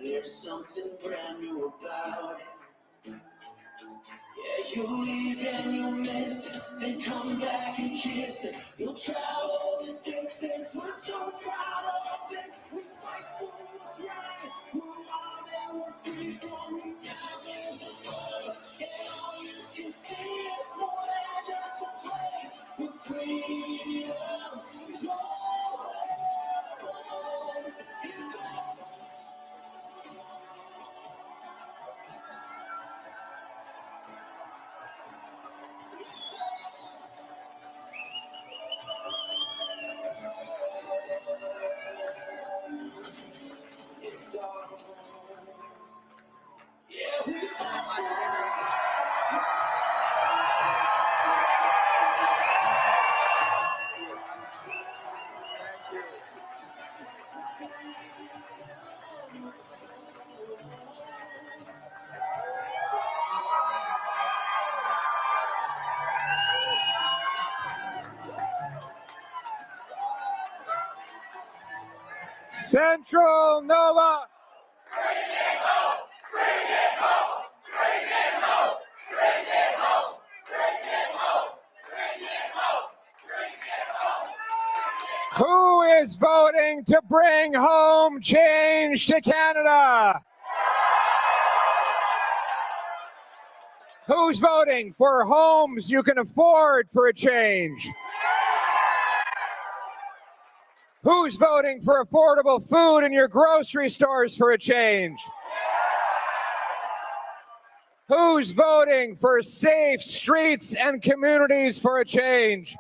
There's something brand new about it. Yeah, you leave and you miss it, then come back and kiss it. You'll travel the distance, we're so proud of it. We fight for what's right, we're wild and we're free from the mountains above us. And all you can see is more than just a place. With freedom is yours. It's all. Central Nova. Who is voting to bring home change to Canada? Who's voting for homes you can afford for a change? Who's voting for affordable food in your grocery stores for a change? Who's voting for safe streets and communities for a change?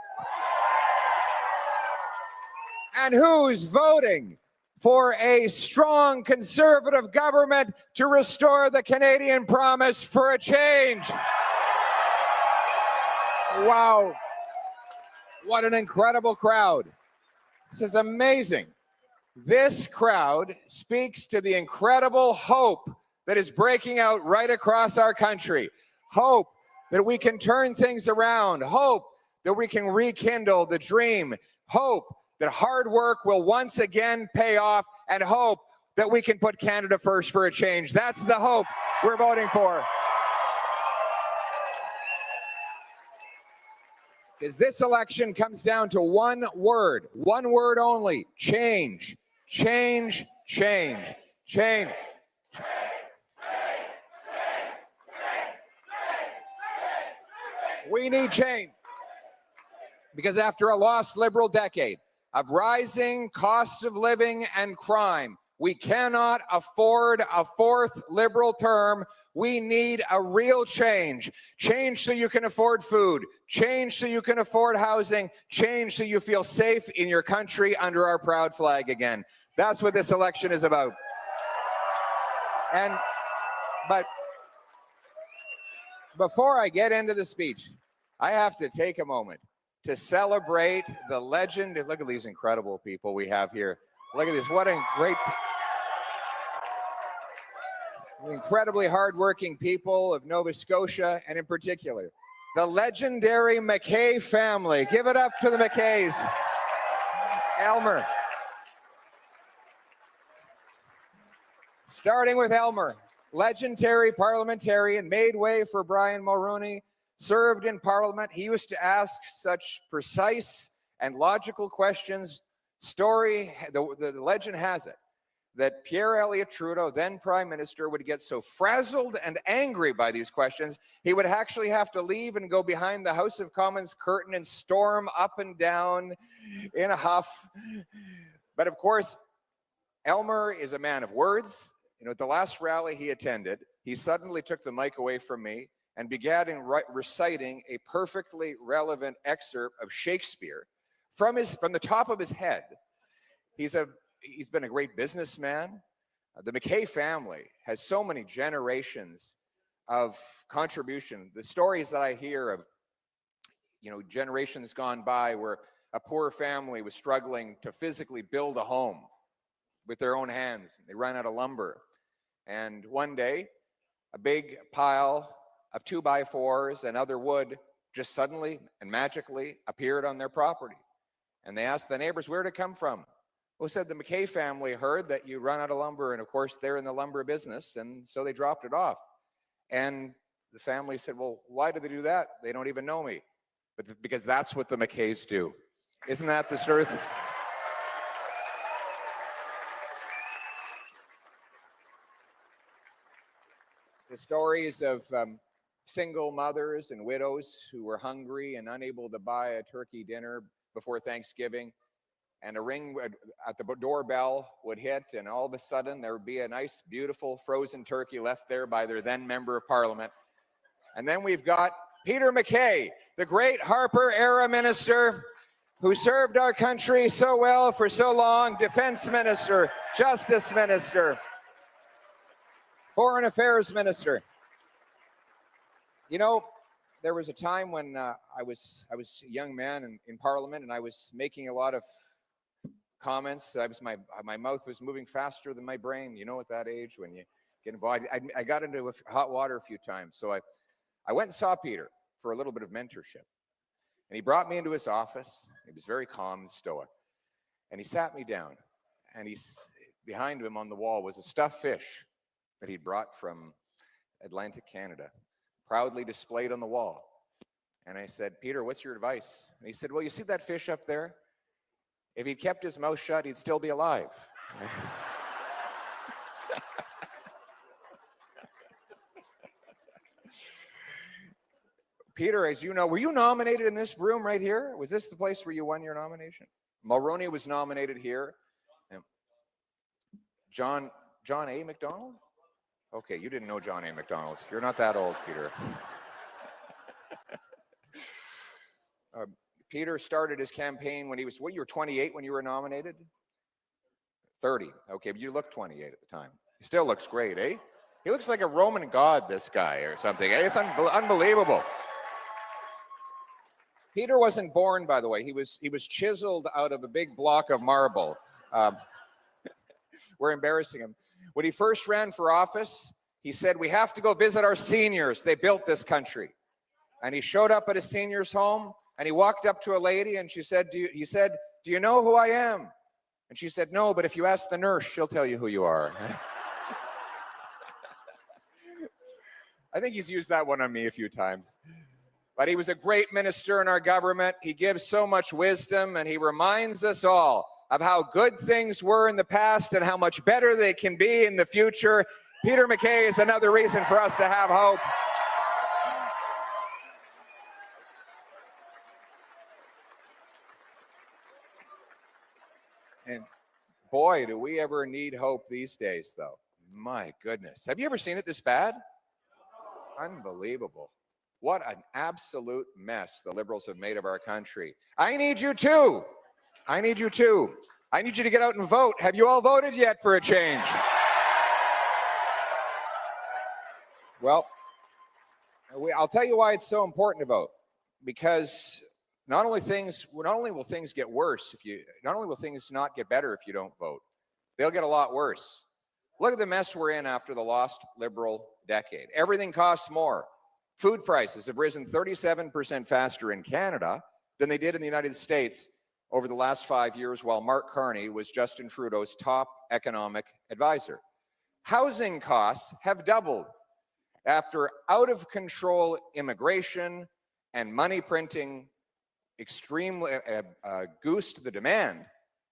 And who's voting for a strong conservative government to restore the Canadian promise for a change? Wow. What an incredible crowd. This is amazing. This crowd speaks to the incredible hope that is breaking out right across our country. Hope that we can turn things around. Hope that we can rekindle the dream. Hope that hard work will once again pay off, and hope that we can put Canada first for a change. That's the hope we're voting for. Because this election comes down to one word only: change, change, change, change. We need change. Because after a lost Liberal decade of rising costs of living and crime, we cannot afford a fourth Liberal term. We need a real change. Change so you can afford food. Change so you can afford housing. Change so you feel safe in your country under our proud flag again. That's what this election is about. But before I get into the speech, I have to take a moment to celebrate the legend. Look at these incredible people we have here. Look at this. What a great, incredibly hardworking people of Nova Scotia, and in particular, the legendary MacKay family. Give it up to the MacKays. Elmer. Starting with Elmer, legendary parliamentarian, made way for Brian Mulroney, served in Parliament. He used to ask such precise and logical questions. The legend has it that Pierre Elliott Trudeau, then Prime Minister, would get so frazzled and angry by these questions, he would actually have to leave and go behind the House of Commons curtain and storm up and down in a huff. But of course, Elmer is a man of words. at the last rally he attended, he suddenly took the mic away from me and began reciting a perfectly relevant excerpt of Shakespeare from the top of his head. He's been a great businessman. The MacKay family has so many generations of contribution. The stories that I hear of, generations gone by where a poor family was struggling to physically build a home with their own hands. They ran out of lumber. And one day, a big pile of 2x4s and other wood just suddenly and magically appeared on their property. And they asked the neighbors, where did it come from? Well, said the MacKay family heard that you run out of lumber, and of course they're in the lumber business, and so they dropped it off. And the family said, well, why did they do that? They don't even know me. But because that's what the MacKays do. Isn't that the truth? The stories of single mothers and widows who were hungry and unable to buy a turkey dinner before Thanksgiving, and a ring at the doorbell would hit, and all of a sudden there would be a nice, beautiful frozen turkey left there by their then Member of Parliament. And then we've got Peter MacKay, the great Harper-era minister who served our country so well for so long, defense minister, justice minister, foreign affairs minister. There was a time when I was a young man in Parliament, and I was making a lot of comments. My mouth was moving faster than my brain. At that age when you get involved. I got into hot water a few times. So I went and saw Peter for a little bit of mentorship. And he brought me into his office. He was very calm and stoic. And he sat me down. And behind him on the wall was a stuffed fish that he'd brought from Atlantic Canada, proudly displayed on the wall. And I said, Peter, what's your advice? And he said, well, you see that fish up there? If he'd kept his mouth shut, he'd still be alive. Peter, as you know, were you nominated in this room right here? Was this the place where you won your nomination? Mulroney was nominated here. John A. MacDonald? Okay, you didn't know John A. MacDonald. You're not that old, Peter. Peter started his campaign when he was, you were 28 when you were nominated? 30. Okay, but you look 28 at the time. He still looks great, eh? He looks like a Roman god, this guy, or something. Eh? It's unbelievable. Peter wasn't born, by the way. He was chiseled out of a big block of marble. We're embarrassing him. When he first ran for office, he said, we have to go visit our seniors. They built this country. And he showed up at a senior's home, and he walked up to a lady, and he said, do you know who I am? And she said, no, but if you ask the nurse, she'll tell you who you are. I think he's used that one on me a few times. But he was a great minister in our government. He gives so much wisdom, and he reminds us all of how good things were in the past and how much better they can be in the future. Peter MacKay is another reason for us to have hope. And boy, do we ever need hope these days, though. My goodness. Have you ever seen it this bad? Unbelievable. What an absolute mess the Liberals have made of our country. I need you too. I need you too. I need you to get out and vote. Have you all voted yet for a change? Well, I'll tell you why it's so important to vote. Because not only will things get worse not only will things not get better if you don't vote, they'll get a lot worse. Look at the mess we're in after the lost Liberal decade. Everything costs more. Food prices have risen 37% faster in Canada than they did in the United States over the last 5 years, while Mark Carney was Justin Trudeau's top economic advisor. Housing costs have doubled after out-of-control immigration and money printing extremely goosed the demand,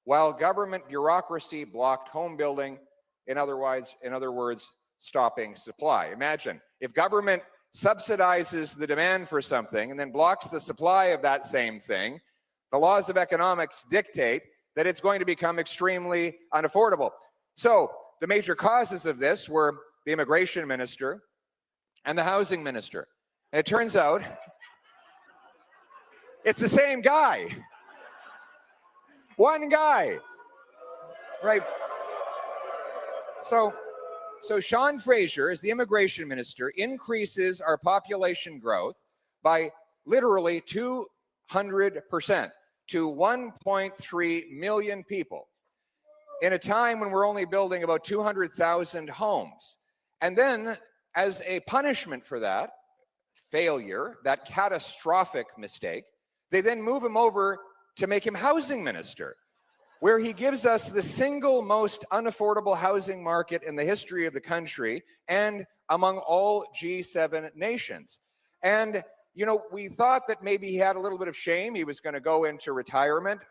while government bureaucracy blocked home building, in other words, stopping supply. Imagine if government subsidizes the demand for something and then blocks the supply of that same thing, the laws of economics dictate that it's going to become extremely unaffordable. So the major causes of this were the immigration minister and the housing minister. And it turns out it's the same guy. One guy. Right. So Sean Fraser, as the immigration minister, increases our population growth by literally 200% to 1.3 million people in a time when we're only building about 200,000 homes. And then, as a punishment for that failure, that catastrophic mistake, they then move him over to make him housing minister, where he gives us the single most unaffordable housing market in the history of the country and among all G7 nations. And, you know, we thought that maybe he had a little bit of shame. He was going to go into retirement.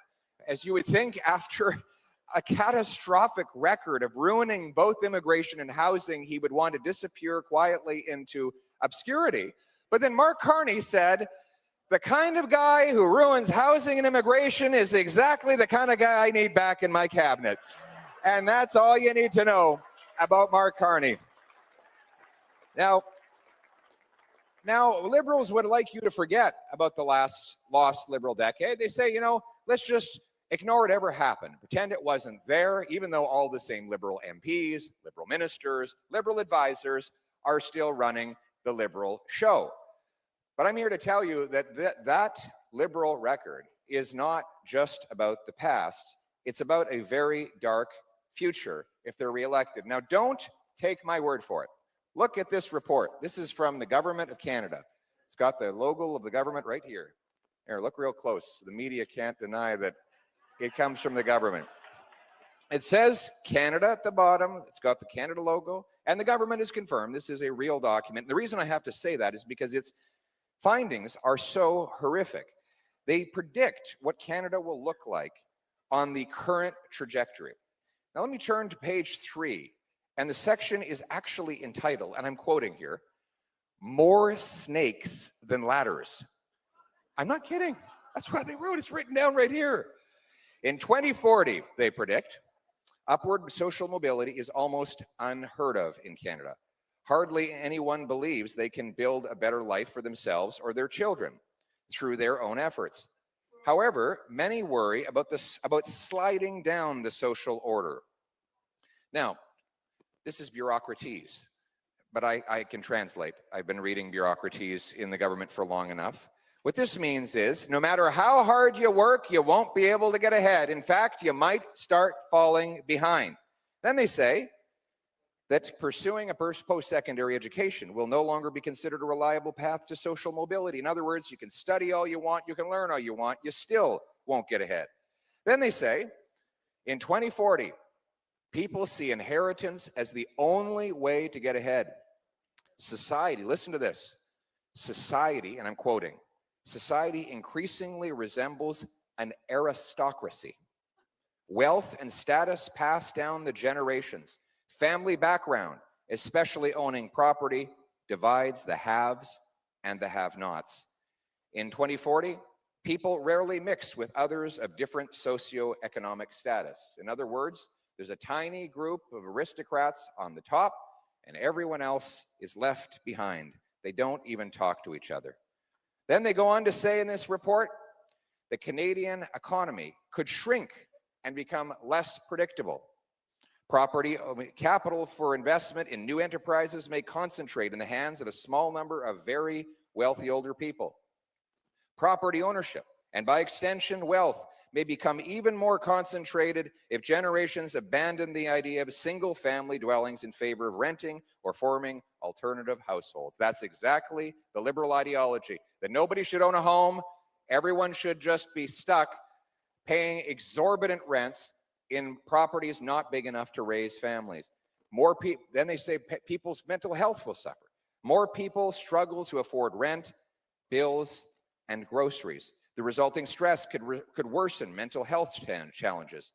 As you would think, after a catastrophic record of ruining both immigration and housing, he would want to disappear quietly into obscurity. But then Mark Carney said, the kind of guy who ruins housing and immigration is exactly the kind of guy I need back in my cabinet. And that's all you need to know about Mark Carney. Now, liberals would like you to forget about the last lost liberal decade. They say, you know, let's just ignore it ever happened. Pretend it wasn't there, even though all the same liberal MPs, liberal ministers, liberal advisors are still running the liberal show. But I'm here to tell you that that liberal record is not just about the past. It's about a very dark future if they're reelected. Now, don't take my word for it. Look at this report. This is from the Government of Canada. It's got the logo of the government right here. Here, look real close. The media can't deny that it comes from the government. It says Canada at the bottom. It's got the Canada logo. And the government has confirmed this is a real document. The reason I have to say that is because its findings are so horrific. They predict what Canada will look like on the current trajectory. Now let me turn to page 3, and the section is actually entitled, and I'm quoting here, "More Snakes Than Ladders." I'm not kidding. That's what they wrote. It's written down right here. In 2040, they predict, upward social mobility is almost unheard of in Canada. Hardly anyone believes they can build a better life for themselves or their children through their own efforts. However, many worry about sliding down the social order. Now, this is bureaucraties, but I can translate. I've been reading bureaucraties in the government for long enough. What this means is, no matter how hard you work, you won't be able to get ahead. In fact, you might start falling behind. Then they say that pursuing a post-secondary education will no longer be considered a reliable path to social mobility. In other words, you can study all you want, you can learn all you want, you still won't get ahead. Then they say, in 2040, people see inheritance as the only way to get ahead. Society, listen to this, society, and I'm quoting, society increasingly resembles an aristocracy. Wealth and status pass down the generations. Family background, especially owning property, divides the haves and the have-nots. In 2040, people rarely mix with others of different socioeconomic status. In other words, there's a tiny group of aristocrats on the top, and everyone else is left behind. They don't even talk to each other. Then they go on to say in this report, the Canadian economy could shrink and become less predictable. Capital for investment in new enterprises may concentrate in the hands of a small number of very wealthy older people. Property ownership, and by extension wealth, may become even more concentrated if generations abandon the idea of single-family dwellings in favor of renting or forming alternative households. That's exactly the liberal ideology, that nobody should own a home, everyone should just be stuck paying exorbitant rents in properties not big enough to raise families. Then they say people's mental health will suffer. More people struggle to afford rent, bills, and groceries. The resulting stress could worsen mental health challenges.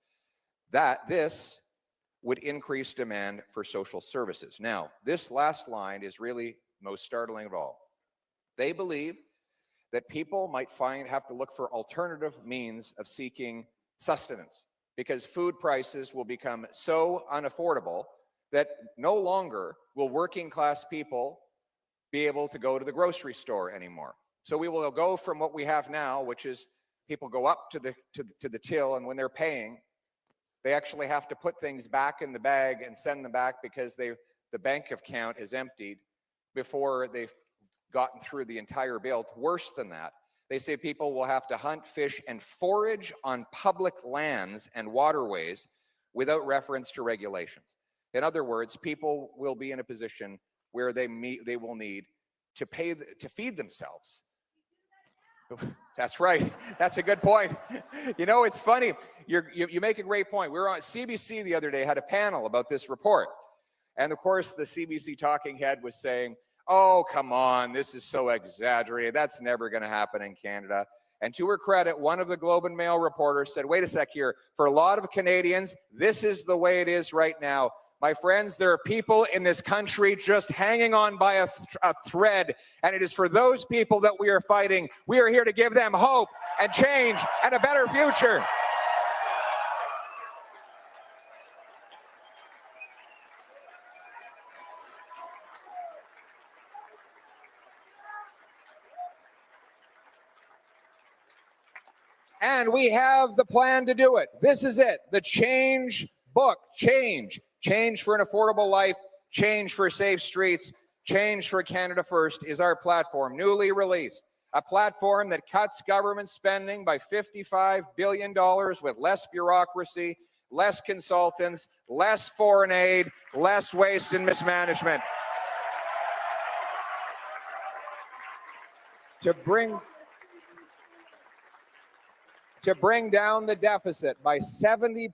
This would increase demand for social services. Now, this last line is really most startling of all. They believe that people might have to look for alternative means of seeking sustenance, because food prices will become so unaffordable that no longer will working class people be able to go to the grocery store anymore. So we will go from what we have now, which is people go up to the till, and when they're paying, they actually have to put things back in the bag and send them back because the bank account is emptied before they've gotten through the entire bill. Worse than that, they say people will have to hunt, fish, and forage on public lands and waterways without reference to regulations. In other words, people will be in a position where they will need to feed themselves. That's right. That's a good point. You know, it's funny. You make a great point. We were on CBC the other day, had a panel about this report. And of course, the CBC talking head was saying, oh, come on, this is so exaggerated. That's never going to happen in Canada. And to her credit, one of the Globe and Mail reporters said, wait a sec here. For a lot of Canadians, this is the way it is right now. My friends, there are people in this country just hanging on by a thread, and it is for those people that we are fighting. We are here to give them hope and change and a better future. And we have the plan to do it. This is it, the Change book, Change. Change for an affordable life, change for safe streets, change for Canada First is our platform, newly released. A platform that cuts government spending by $55 billion with less bureaucracy, less consultants, less foreign aid, less waste and mismanagement. To bring down the deficit by 70%.